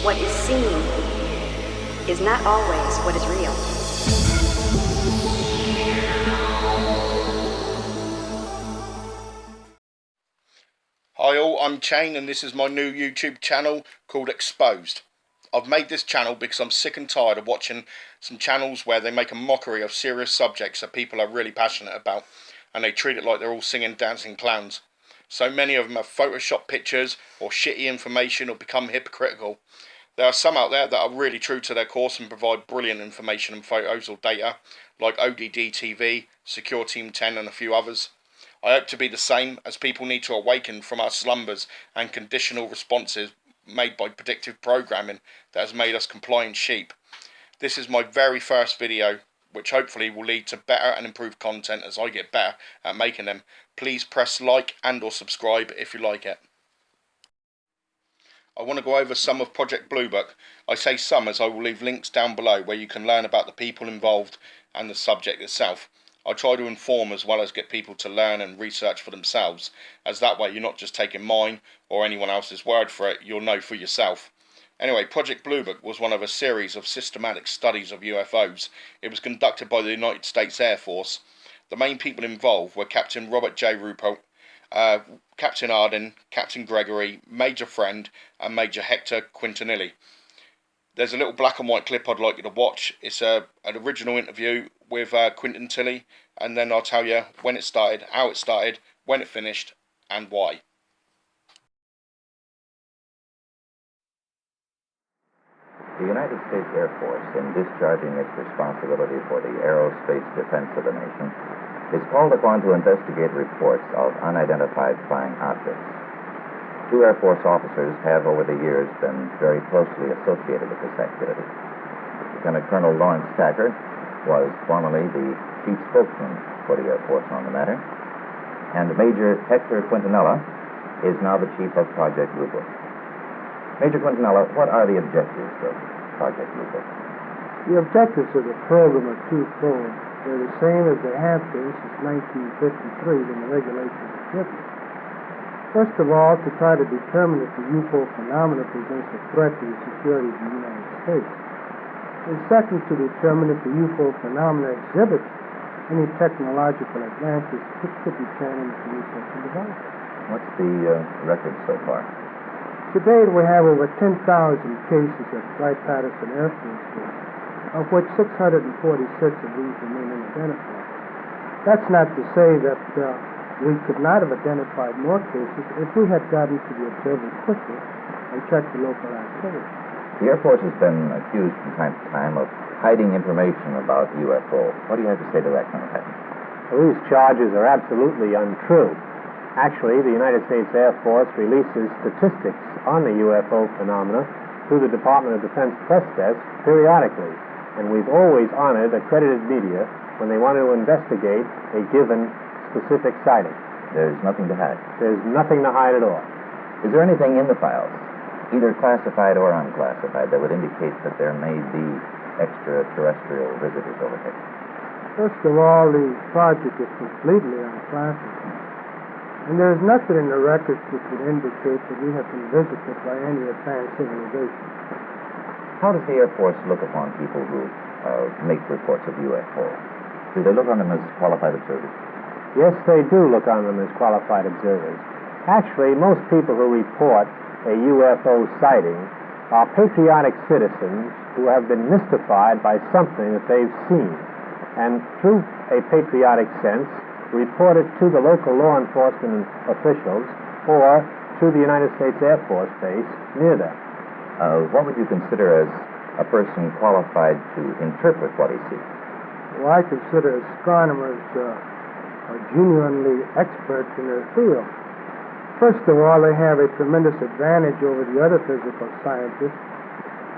What is seen is not always what is real. Hi all, I'm Chain and this is my new YouTube channel called Exposed. I've made this channel because I'm sick and tired of watching some channels where they make a mockery of serious subjects that people are really passionate about and they treat it like they're all singing, dancing clowns. So many of them have photoshopped pictures or shitty information or become hypocritical. There are some out there that are really true to their course and provide brilliant information and photos or data, like ODD TV, Secure Team 10 and a few others. I hope to be the same, as people need to awaken from our slumbers and conditional responses made by predictive programming that has made us compliant sheep. This is my very first video, which hopefully will lead to better and improved content as I get better at making them. Please press like and or subscribe if you like it. I want to go over some of Project Blue Book. I say some as I will leave links down below where you can learn about the people involved and the subject itself. I try to inform as well as get people to learn and research for themselves, as that way you're not just taking mine or anyone else's word for it, you'll know for yourself. Anyway, Project Blue Book was one of a series of systematic studies of UFOs. It was conducted by the United States Air Force. The main people involved were Captain Robert J. Ruppelt, Captain Arden, Captain Gregory, Major Friend and Major Hector Quintanilli. There's a little black and white clip I'd like you to watch. It's an original interview with Quintanilli, and then I'll tell you when it started, how it started, when it finished and why. The United States Air Force, in discharging its responsibility for the aerospace defense of the nation, is called upon to investigate reports of unidentified flying objects. Two Air Force officers have over the years been very closely associated with this activity. Lieutenant Colonel Lawrence Stacker was formerly the chief spokesman for the Air Force on the matter, and Major Hector Quintanilla is now the chief of Project Blue Book. Major Quintanilla, what are the objectives of Project Blue Book? The objectives of the program are twofold. They're the same as they have been since 1953 when the regulations were written. First of all, to try to determine if the UFO phenomena presents a threat to the security of the United States. And second, to determine if the UFO phenomena exhibits any technological advances which could be turned into research and development. What's the record so far? To date, we have over 10,000 cases at Wright-Patterson Air Force Base, of which 646 of these remain unidentified. That's not to say that we could not have identified more cases if we had gotten to the observer quickly and checked the local activity. The Air Force has been accused from time to time of hiding information about UFO. What do you have to say to that, Colonel Patton? Well, these charges are absolutely untrue. Actually, the United States Air Force releases statistics on the UFO phenomena through the Department of Defense press desk periodically, and we've always honored accredited media when they want to investigate a given specific sighting. There's nothing to hide. There's nothing to hide at all. Is there anything in the files, either classified or unclassified, that would indicate that there may be extraterrestrial visitors over here? First of all, the project is completely unclassified. And there is nothing in the records which would indicate that we have been visited by any advanced civilization. How does the Air Force look upon people who make reports of UFO? Do they look on them as qualified observers? Yes, they do look on them as qualified observers. Actually, most people who report a UFO sighting are patriotic citizens who have been mystified by something that they've seen, and through a patriotic sense, report it to the local law enforcement officials or to the United States Air Force Base near them. What would you consider as a person qualified to interpret what he sees? Well, I consider astronomers are genuinely experts in their field. First of all, they have a tremendous advantage over the other physical scientists,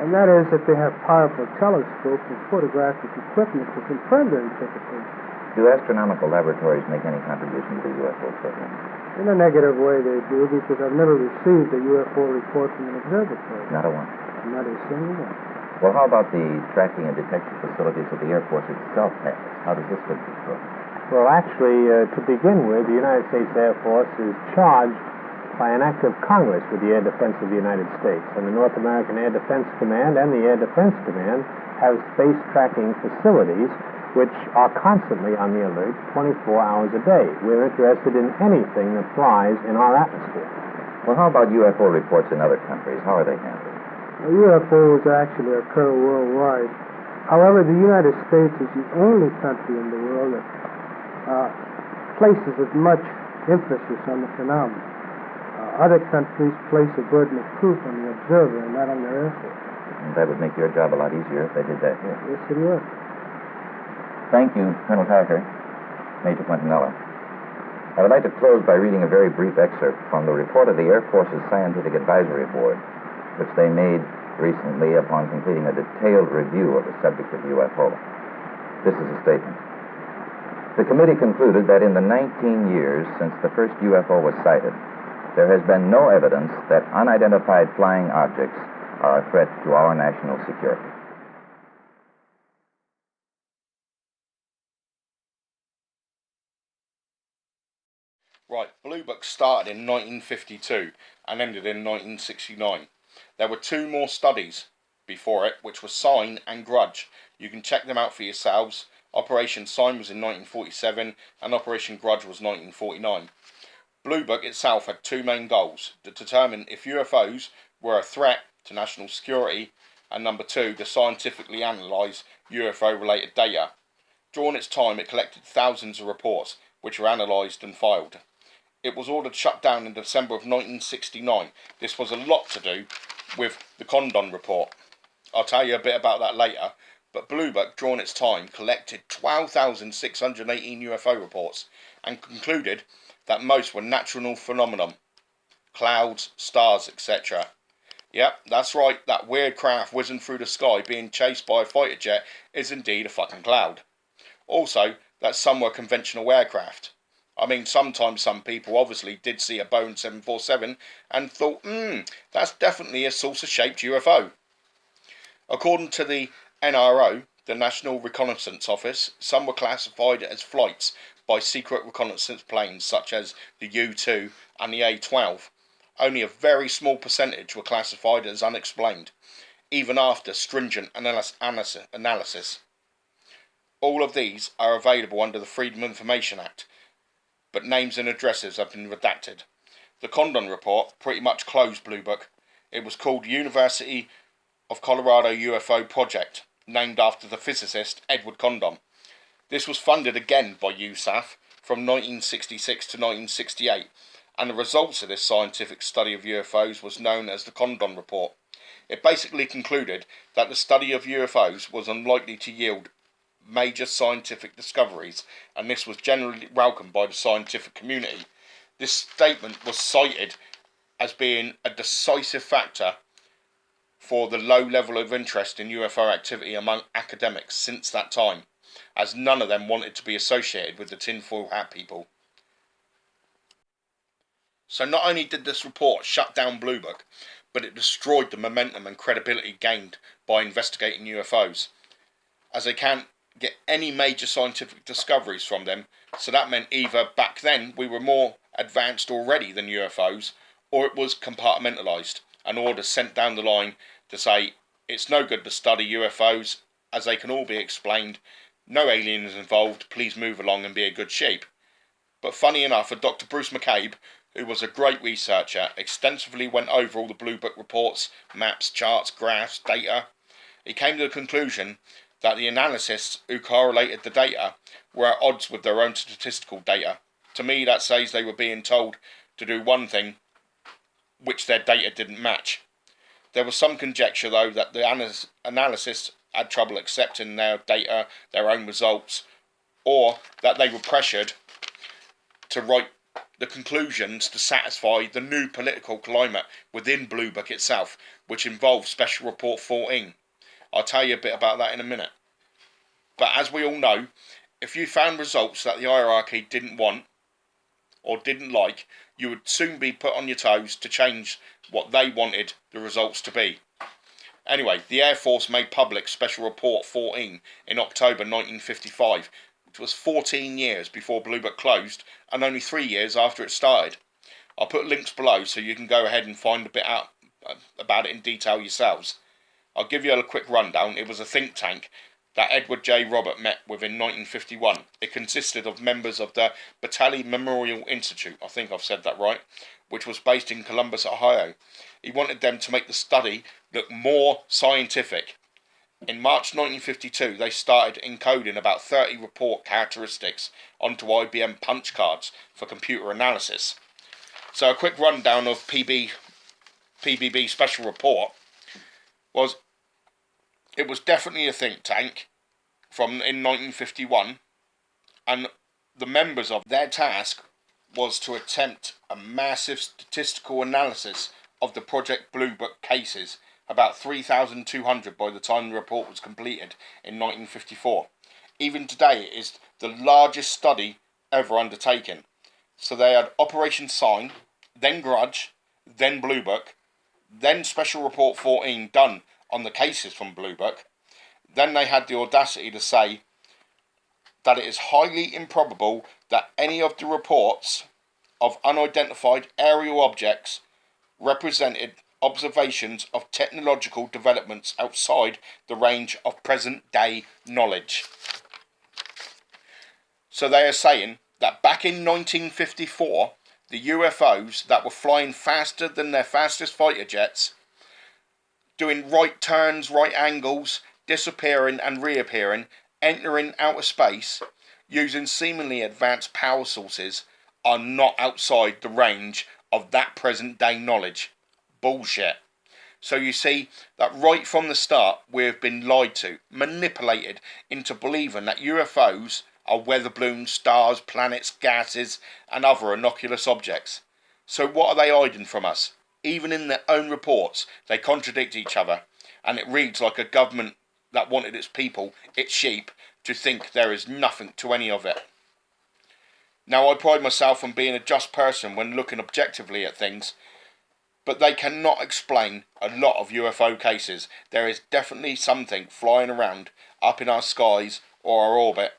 and that is that they have powerful telescopes and photographic equipment to confirm their interpretation. Do astronomical laboratories make any contribution to the UFO program? In a negative way, they do, because I've never received a UFO report from an observatory. Not a one. Not a single one. Well, how about the tracking and detection facilities that the Air Force itself has? How does this fit this program? Well, actually, to begin with, the United States Air Force is charged by an act of Congress with the Air Defense of the United States. And the North American Air Defense Command and the Air Defense Command have space tracking facilities which are constantly on the alert 24 hours a day. We're interested in anything that flies in our atmosphere. Well, how about UFO reports in other countries? How are they handled? UFOs actually occur worldwide. However, the United States is the only country in the world that places as much emphasis on the phenomenon. Other countries place a burden of proof on the observer and not on their effort. And that would make your job a lot easier if they did that here. Yes, it would. Thank you, Colonel Tucker, Major Quintanilla. I would like to close by reading a very brief excerpt from the report of the Air Force's Scientific Advisory Board, which they made recently upon completing a detailed review of the subject of UFO. This is a statement. The committee concluded that in the 19 years since the first UFO was sighted, there has been no evidence that unidentified flying objects are a threat to our national security. Right, Blue Book started in 1952 and ended in 1969. There were two more studies before it, which were Sign and Grudge. You can check them out for yourselves. Operation Sign was in 1947 and Operation Grudge was 1949. Blue Book itself had two main goals: to determine if UFOs were a threat to national security, and number two, to scientifically analyse UFO-related data. During its time, it collected thousands of reports, which were analysed and filed. It was ordered shut down in December of 1969. This was a lot to do with the Condon report. I'll tell you a bit about that later, but Blue Book, during its time, collected 12,618 UFO reports and concluded that most were natural phenomenon, clouds, stars, etc. Yep, that's right, that weird craft whizzing through the sky being chased by a fighter jet is indeed a fucking cloud. Also, that some were conventional aircraft. I mean, sometimes some people obviously did see a Boeing 747 and thought, that's definitely a saucer-shaped UFO. According to the NRO, the National Reconnaissance Office, some were classified as flights by secret reconnaissance planes such as the U-2 and the A-12. Only a very small percentage were classified as unexplained, even after stringent analysis. All of these are available under the Freedom of Information Act, but names and addresses have been redacted. The Condon report pretty much closed Blue Book. It was called University of Colorado UFO Project, named after the physicist Edward Condon. This was funded again by USAF from 1966 to 1968, and the results of this scientific study of UFOs was known as the Condon report. It basically concluded that the study of UFOs was unlikely to yield major scientific discoveries, and this was generally welcomed by the scientific community. This statement was cited as being a decisive factor for the low level of interest in UFO activity among academics since that time, as none of them wanted to be associated with the tinfoil hat people. So not only did this report shut down Blue Book, but it destroyed the momentum and credibility gained by investigating UFOs, as they can't get any major scientific discoveries from them. So that meant either back then we were more advanced already than UFOs, or it was compartmentalised, an order sent down the line to say it's no good to study UFOs as they can all be explained, no aliens involved, please move along and be a good sheep. But funny enough, Dr. Bruce McCabe, who was a great researcher, extensively went over all the Blue Book reports, maps, charts, graphs, data. He came to the conclusion that the analysts who correlated the data were at odds with their own statistical data. To me, that says they were being told to do one thing which their data didn't match. There was some conjecture, though, that the analysts had trouble accepting their data, their own results, or that they were pressured to write the conclusions to satisfy the new political climate within Blue Book itself, which involved Special Report 14. I'll tell you a bit about that in a minute. But as we all know, if you found results that the hierarchy didn't want or didn't like, you would soon be put on your toes to change what they wanted the results to be. Anyway, the Air Force made public Special Report 14 in October 1955, which was 14 years before Blue Book closed and only 3 years after it started. I'll put links below so you can go ahead and find a bit out about it in detail yourselves. I'll give you a quick rundown. It was a think tank that Edward J. Robert met with in 1951. It consisted of members of the Batali Memorial Institute, I think I've said that right, which was based in Columbus, Ohio. He wanted them to make the study look more scientific. In March 1952, they started encoding about 30 report characteristics onto IBM punch cards for computer analysis. So a quick rundown of PBB Special Report was, it was definitely a think tank in 1951, and the members of their task was to attempt a massive statistical analysis of the Project Blue Book cases, about 3,200 by the time the report was completed in 1954. Even today it is the largest study ever undertaken. So they had Operation Sign, then Grudge, then Blue Book, then Special Report 14 done on the cases from Blue Book. Then they had the audacity to say that it is highly improbable that any of the reports of unidentified aerial objects represented observations of technological developments outside the range of present-day knowledge. So they are saying that back in 1954, the UFOs that were flying faster than their fastest fighter jets, doing right turns, right angles, disappearing and reappearing, entering outer space, using seemingly advanced power sources, are not outside the range of that present-day knowledge. Bullshit. So you see that right from the start we've been lied to, manipulated into believing that UFOs are weather balloons, stars, planets, gases and other innocuous objects. So what are they hiding from us? Even in their own reports they contradict each other, and it reads like a government that wanted its people, its sheep, to think there is nothing to any of it. Now I pride myself on being a just person when looking objectively at things, but they cannot explain a lot of UFO cases. There is definitely something flying around up in our skies or our orbit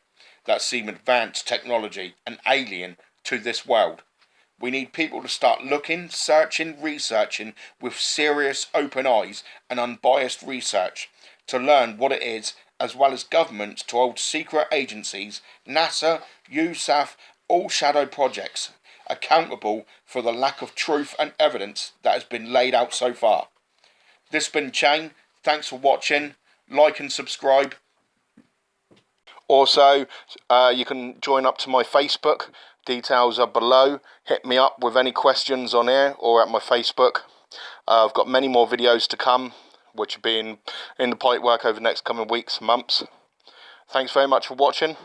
that seem advanced technology and alien to this world. We need people to start looking, searching, researching with serious open eyes and unbiased research to learn what it is, as well as governments to hold secret agencies, NASA, USAF, all shadow projects, accountable for the lack of truth and evidence that has been laid out so far. This has been Chain. Thanks for watching. Like and subscribe. Also, you can join up to my Facebook. Details are below. Hit me up with any questions on here or at my Facebook. I've got many more videos to come, which will be in the pipework over the next coming weeks, months. Thanks very much for watching.